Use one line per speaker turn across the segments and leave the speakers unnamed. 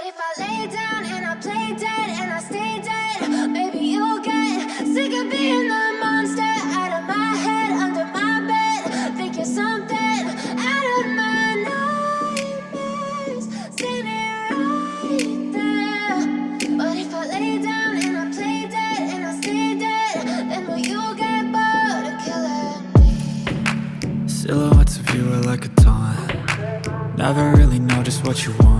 if I lay down and I play dead and I stay dead, maybe you'll get sick of being the monster out of my head, under my bed. Think you're something out of my nightmares, standing right there. But if I lay down and I play dead and I stay dead, then will you get bored of killing me?
Silhouettes of you are like a taunt. Never really know just what you want.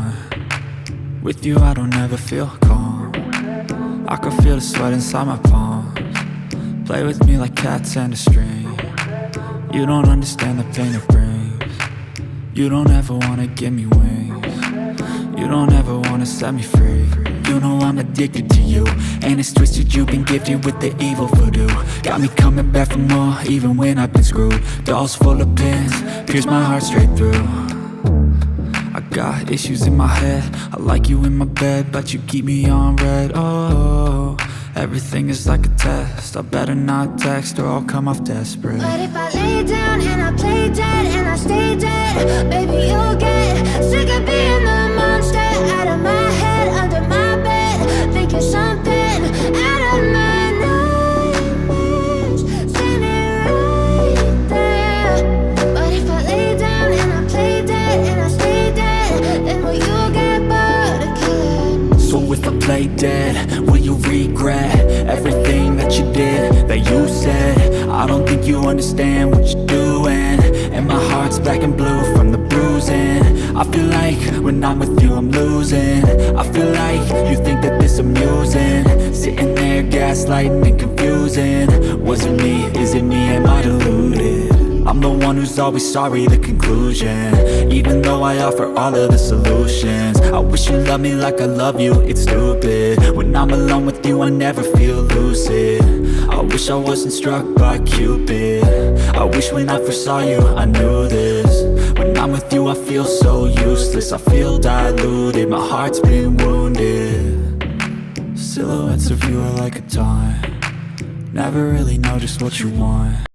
With you I don't ever feel calm. I can feel the sweat inside my palms. Play with me like cats and a string. You don't understand the pain it brings. You don't ever wanna give me wings. You don't ever wanna set me free. You know I'm addicted to you, and it's twisted, you've been gifted with the evil voodoo. Got me coming back for more, even when I've been screwed. Dolls full of pins, pierce my heart straight through. I got issues in my head, I like you in my bed, but you keep me on red. Oh, everything is like a test, I better not text or I'll come off desperate.
But if I lay down and I play dead and I stay dead, baby you'll get sick of being the monster out of my head, under my bed. Think you're something out of my nightmares, standing right there. But if I lay down and I play dead and I stay dead, then will you get bored of killing me?
So if I play dead, will you regret everything that you did, that you said? I don't think you understand what you're doing, and my heart's black and blue from the bruising. I feel like when I'm with you I'm losing. I feel like you think that this amusing, sitting there gaslighting and confusing. Was it me? Is it me? Am I deluded? I'm the one who's always sorry, the conclusion, even though I offer all of the solutions. I wish you loved me like I love you, it's stupid. When I'm alone with you I never feel lucid. I wish I wasn't struck by Cupid. I wish when I first saw you I knew this. When I'm with you I feel so useless, I feel diluted, my heart's been wounded. Silhouettes of you are like a taunt. Never really know just what you want.